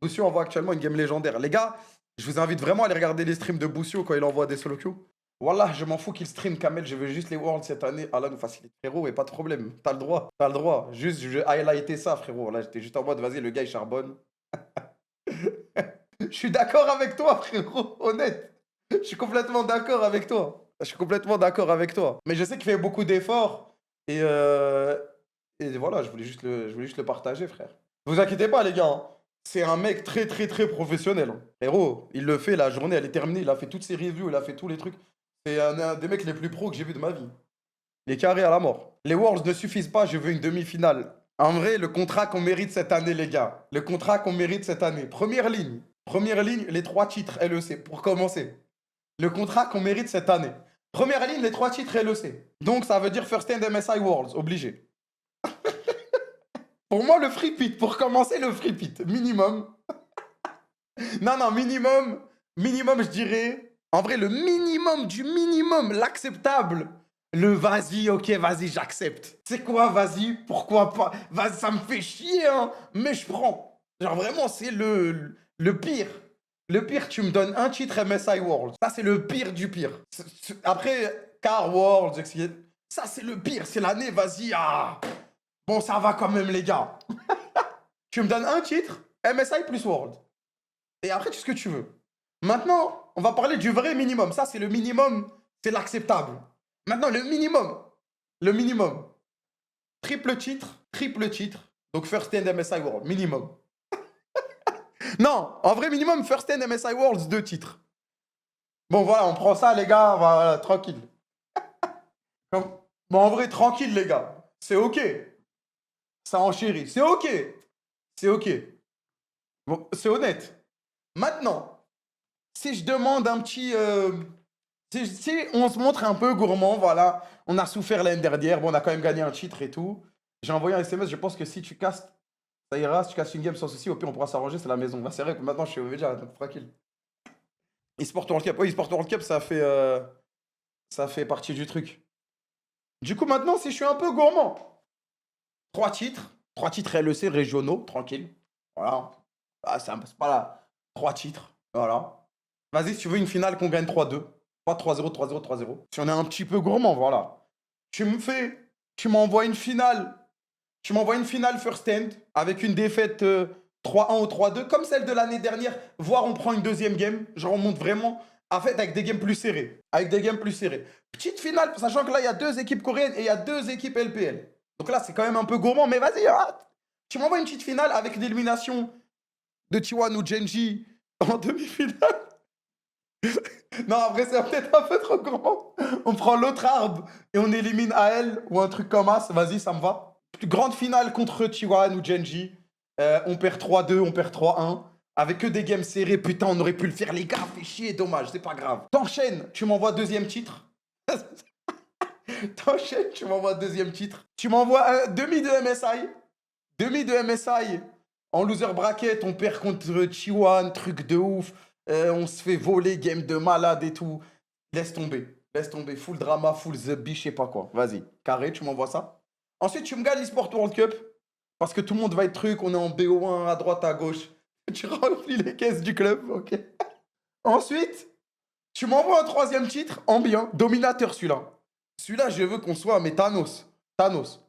Boussio envoie actuellement une game légendaire. Les gars, je vous invite vraiment à aller regarder les streams de Boussio quand il envoie des solo queue. Wallah, je m'en fous qu'il stream Kamel, je veux juste les Worlds cette année. Allah nous facilite, frérot, et pas de problème. T'as le droit, t'as le droit. Juste, je highlighté ça, frérot. Là, j'étais juste en mode, vas-y, le gars, il charbonne. Je suis d'accord avec toi, frérot, honnête. Je suis complètement d'accord avec toi. Je suis complètement d'accord avec toi. Mais je sais qu'il fait beaucoup d'efforts. Et, euh, et voilà, je voulais juste le partager, frère. Vous inquiétez pas, les gars, hein. C'est un mec très, très, très professionnel, hein. Frérot, il le fait, la journée, elle est terminée. Il a fait toutes ses reviews, il a fait tous les trucs. C'est un des mecs les plus pros que j'ai vu de ma vie. Il est carré à la mort. Les Worlds ne suffisent pas, je veux une demi-finale. En vrai, le contrat qu'on mérite cette année, les gars. Le contrat qu'on mérite cette année. Première ligne. Première ligne, les 3 titres LEC, pour commencer. Le contrat qu'on mérite cette année. Première ligne, les 3 titres LEC. Donc, ça veut dire First End MSI Worlds, obligé. Pour moi, le free pit, pour commencer, le free pit, minimum. Non, non, minimum, minimum, je dirais. En vrai, le minimum du minimum, l'acceptable. Le vas-y, ok, vas-y, j'accepte. C'est quoi, vas-y, pourquoi pas? Vas ça me fait chier, hein, mais je prends. Genre vraiment, c'est le pire. Le pire, tu me donnes un titre MSI World. Ça, c'est le pire du pire. Après, Car Worlds, etc. Ça, c'est le pire. C'est l'année, vas-y, ah. Bon, ça va quand même, les gars. Tu me donnes un titre, MSI plus World. Et après, tu fais ce que tu veux. Maintenant, on va parler du vrai minimum. Ça, c'est le minimum, c'est l'acceptable. Maintenant, le minimum. Le minimum. Triple titre, triple titre. Donc, First 10 MSI World, minimum. Non, en vrai minimum, First 10 MSI Worlds, 2 titres. Bon, voilà, on prend ça, les gars, voilà, tranquille. Bon, en vrai, tranquille, les gars. C'est OK. Ça enchérit. C'est OK. C'est OK. Bon, c'est honnête. Maintenant, si je demande un petit... si on se montre un peu gourmand, voilà. On a souffert l'année dernière. Bon, on a quand même gagné un titre et tout. J'ai envoyé un SMS. Je pense que si tu casses, ça ira. Si tu casses une game sans souci, au pire, on pourra s'arranger. C'est la maison. Bah, c'est vrai que maintenant, je suis au VJ, donc tranquille. eSport World Cup. Oui, eSport World Cup, ça fait partie du truc. Du coup, maintenant, si je suis un peu gourmand, 3 titres LEC régionaux, tranquille. Voilà. Ah, c'est pas là. 3 titres. Voilà. Vas-y, si tu veux une finale qu'on gagne 3-2. Pas 3-0, 3-0, 3-0. Si on est un petit peu gourmand, voilà. Tu m'envoies une finale. Tu m'envoies une finale first end avec une défaite 3-1 ou 3-2, comme celle de l'année dernière, voire on prend une deuxième game. Genre, on monte vraiment, en fait, avec des games plus serrés. Avec des games plus serrés. Petite finale, sachant que là, il y a 2 équipes coréennes et il y a 2 équipes LPL. Donc là, c'est quand même un peu gourmand, mais vas-y, tu m'envoies une petite finale avec l'élimination de T1 ou Genji en demi-finale. Non, après, c'est peut-être un peu trop grand. On prend l'autre arbre et on élimine AL ou un truc comme ça. Vas-y, ça me va. Grande finale contre T1 ou Genji. On perd 3-2, on perd 3-1. Avec que des games serrés, putain, on aurait pu le faire. Les gars, fait chier, dommage, c'est pas grave. T'enchaînes, tu m'envoies deuxième titre. T'enchaînes, tu m'envoies deuxième titre. Tu m'envoies un demi de MSI. Demi de MSI. En loser bracket, on perd contre T1, truc de ouf. On se fait voler, game de malade et tout. Laisse tomber. Laisse tomber. Full drama, full the bitch, je sais pas quoi. Vas-y. Carré, tu m'envoies ça. Ensuite, tu me gagnes l'eSport World Cup. Parce que tout le monde va être truc. On est en BO1 à droite, à gauche. Tu remplis les caisses du club. Ok. Ensuite, tu m'envoies un troisième titre en bien. Dominateur, celui-là. Celui-là, je veux qu'on soit, mais Thanos. Thanos.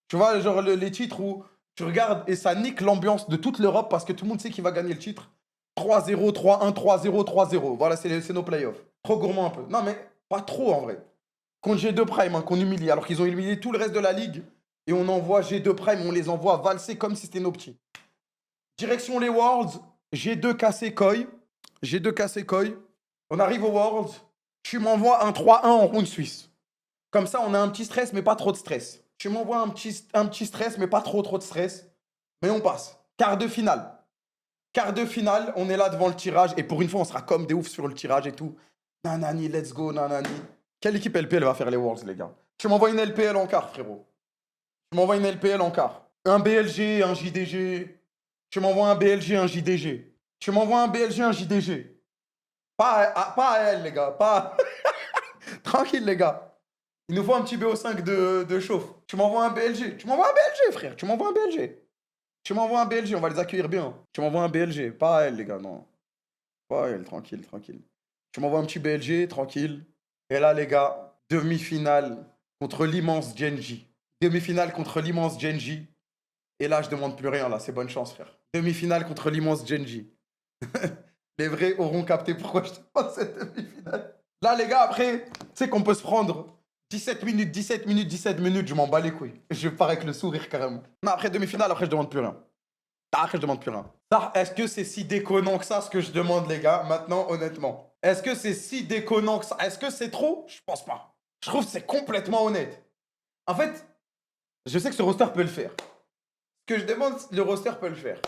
Tu vois, genre les titres où tu regardes et ça nique l'ambiance de toute l'Europe parce que tout le monde sait qui va gagner le titre. 3-0, 3-1, 3-0, 3-0. Voilà, c'est nos playoffs. Trop gourmand un peu. Non, mais pas trop en vrai. Contre G2 Prime, hein, qu'on humilie, alors qu'ils ont humilié tout le reste de la ligue. Et on envoie G2 Prime, on les envoie valser comme si c'était nos petits. Direction les Worlds, G2 cassé Koi. G2 cassé Koi. On arrive aux Worlds. Tu m'envoies un 3-1 en round suisse. Comme ça, on a un petit stress, mais pas trop de stress. Tu m'envoies un petit stress, mais pas trop de stress. Mais on passe. Quart de finale. Quart de finale, on est là devant le tirage. Et pour une fois, on sera comme des oufs sur le tirage et tout. Nanani, let's go, nanani. Quelle équipe LPL va faire les Worlds, les gars? Tu m'envoies une LPL en quart, frérot. Tu m'envoies une LPL en quart. Un BLG, un JDG. Tu m'envoies un BLG, un JDG. Tu m'envoies un BLG, un JDG. Pas à elle, les gars. Pas... Tranquille, les gars. Il nous faut un petit BO5 de chauffe. Tu m'envoies un BLG. Tu m'envoies un BLG, frère. Tu m'envoies un BLG. Tu m'envoies un BLG, on va les accueillir bien. Tu m'envoies un BLG, pas elle, les gars, non. Pas elle, tranquille, tranquille. Tu m'envoies un petit BLG, tranquille. Et là, les gars, demi-finale contre l'immense Genji. Demi-finale contre l'immense Genji. Et là, je demande plus rien, là, c'est bonne chance, frère. Demi-finale contre l'immense Genji. Les vrais auront capté pourquoi je te demande cette demi-finale. Là, les gars, après, tu sais qu'on peut se prendre 17 minutes, 17 minutes, 17 minutes, je m'en bats les couilles. Je pars avec le sourire carrément. Non, après demi-finale, après, je demande plus rien. Ah, après, je demande plus rien. Ça, est-ce que c'est si déconnant que ça, ce que je demande, les gars, maintenant, honnêtement? Est-ce que c'est si déconnant que ça? Est-ce que c'est trop? Je pense pas. Je trouve que c'est complètement honnête. En fait, je sais que ce roster peut le faire. Ce que je demande, le roster peut le faire.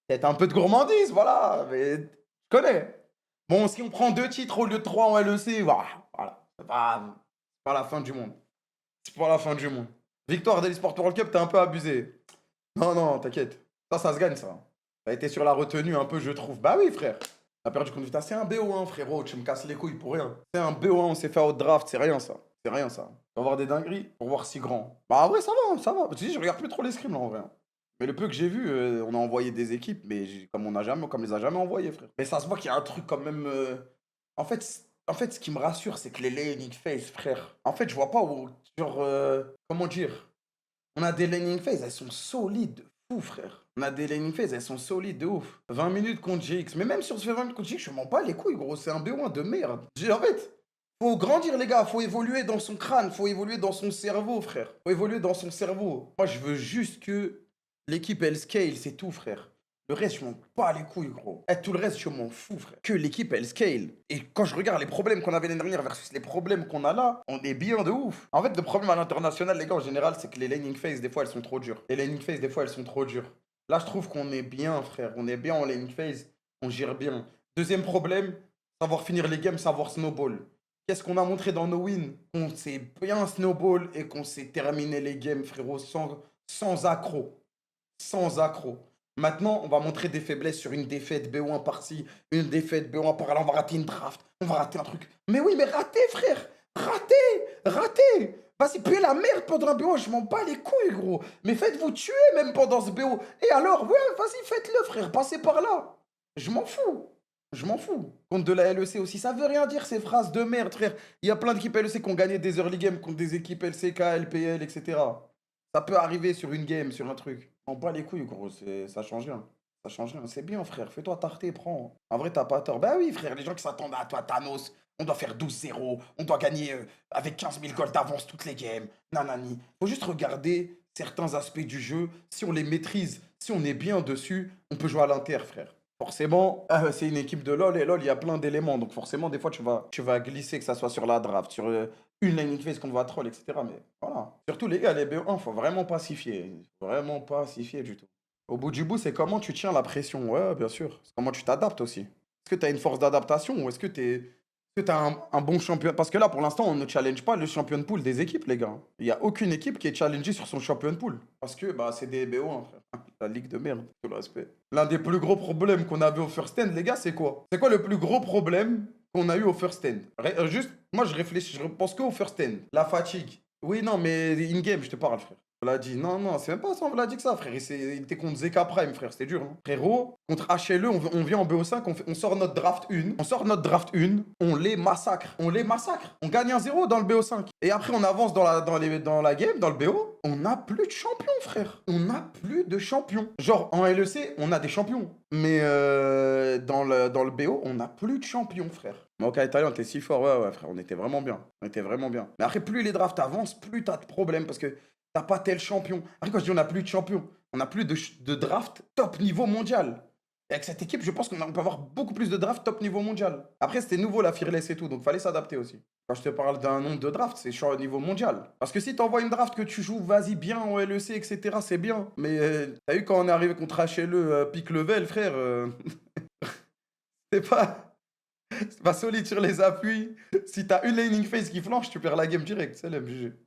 Peut-être un peu de gourmandise, voilà, mais je connais. Bon, si on prend 2 titres au lieu de 3 en LEC, voilà. C'est pas la fin du monde. C'est pas la fin du monde. Victoire de l'eSport World Cup, t'es un peu abusé. Non, non, t'inquiète. Ça se gagne, ça. T'as été sur la retenue un peu, je trouve. Bah oui, frère. T'as perdu contre Vita. C'est un BO1, frérot. Tu me casses les couilles pour rien. C'est un BO1, on s'est fait out draft. C'est rien, ça. C'est rien, ça. On va voir des dingueries pour voir si grand. Bah, en vrai, ça va, ça va. Tu dis, je regarde plus trop les scrims, là, en vrai. Mais le peu que j'ai vu, on a envoyé des équipes, mais comme les a jamais envoyés, frère. Mais ça se voit qu'il y a un truc quand même. En fait, ce qui me rassure, c'est que les laning phase, frère. En fait, je vois pas où. Genre, comment dire? On a des laning phase, elles sont solides de fou, frère. On a des laning phase, elles sont solides de ouf. 20 minutes contre GX. Mais même si on se fait 20 minutes contre GX, je m'en bats les couilles, gros. C'est un BO1 de merde. En fait, faut grandir, les gars. Faut évoluer dans son crâne. Faut évoluer dans son cerveau, frère. Faut évoluer dans son cerveau. Moi, je veux juste que l'équipe, elle scale, c'est tout, frère. Le reste, je m'en bats les couilles, gros. Et tout le reste, je m'en fous, frère. Que l'équipe, elle scale. Et quand je regarde les problèmes qu'on avait l'année dernière versus les problèmes qu'on a là, on est bien de ouf. En fait, le problème à l'international, les gars, en général, c'est que les laning phase, des fois, elles sont trop dures. Les laning phase, des fois, elles sont trop dures. Là, je trouve qu'on est bien, frère. On est bien en laning phase. On gère bien. Deuxième problème, savoir finir les games, savoir snowball. Qu'est-ce qu'on a montré dans nos wins? Qu'on s'est bien snowball et qu'on s'est terminé les games, frérot, sans accro. Sans accro. Maintenant, on va montrer des faiblesses sur une défaite BO1 par-ci, une défaite BO1 par-là, on va rater une draft, on va rater un truc. Mais oui, mais raté, frère. Raté. Vas-y, puez la merde pendant un BO, je m'en bats les couilles, gros. Mais faites-vous tuer même pendant ce BO. Et alors, ouais, vas-y, faites-le, frère, passez par là. Je m'en fous. Je m'en fous. Contre de la LEC aussi, ça veut rien dire ces phrases de merde, frère. Il y a plein d'équipes LEC qui ont gagné des early games contre des équipes LCK, LPL, etc. Ça peut arriver sur une game, sur un truc. On bat les couilles, gros, ça change rien. Ça change rien. C'est bien, frère. Fais-toi tarter, prends. En vrai, t'as pas tort. Bah oui, frère, les gens qui s'attendent à toi, Thanos, on doit faire 12-0, on doit gagner avec 15 000 gold d'avance toutes les games. Nanani. Faut juste regarder certains aspects du jeu. Si on les maîtrise, si on est bien dessus, on peut jouer à l'inter, frère. Forcément, c'est une équipe de LoL et LoL, il y a plein d'éléments. Donc forcément, des fois, tu vas glisser, que ça soit sur la draft, sur une laning phase qu'on va troll, etc. Mais voilà. Surtout, les gars, les BO1, faut vraiment pas s'y fier. Vraiment pas s'y fier du tout. Au bout du bout, c'est comment tu tiens la pression. Ouais, bien sûr. C'est comment tu t'adaptes aussi. Est-ce que tu as une force d'adaptation ou est-ce que tu as un bon champion? Parce que là, pour l'instant, on ne challenge pas le champion pool des équipes, les gars. Il n'y a aucune équipe qui est challengée sur son champion pool. Parce que bah, c'est des BO1, frère. La ligue de merde, tout le respect. L'un des plus gros problèmes qu'on avait au first end, les gars, c'est quoi? C'est quoi le plus gros problème qu'on a eu au first end? Juste, moi, je réfléchis, je pense qu'au first end. La fatigue. Oui, non, mais in-game, je te parle, frère. On l'a dit, non, non, c'est même pas ça, on l'a dit que ça, frère. Il était contre Zeka Prime, frère, c'était dur. Hein. Frérot, contre HLE, on vient en BO5, on sort notre draft 1. On sort notre draft 1, on les massacre. On les massacre. On gagne un 0 dans le BO5. Et après, on avance dans la game, dans le BO. On n'a plus de champions, frère. On n'a plus de champions. Genre, en LEC, on a des champions. Mais dans le BO, on n'a plus de champions, frère. Mais ok, Italien, t'es si fort, ouais, frère, on était vraiment bien. On était vraiment bien. Mais après, plus les drafts avancent, plus t'as de problèmes parce que t'as pas tel champion. Après, quand je dis on n'a plus de champion, on n'a plus de draft top niveau mondial. Et avec cette équipe, je pense qu'on peut avoir beaucoup plus de draft top niveau mondial. Après, c'était nouveau la Fearless et tout, donc fallait s'adapter aussi. Quand je te parle d'un nombre de drafts, c'est au niveau mondial. Parce que si t'envoies une draft que tu joues, vas-y bien en LEC, etc., c'est bien. Mais t'as vu quand on est arrivé contre HLE, pick level, frère, c'est pas solide sur les appuis. Si t'as une laning phase qui flanche, tu perds la game direct. C'est l'MGG.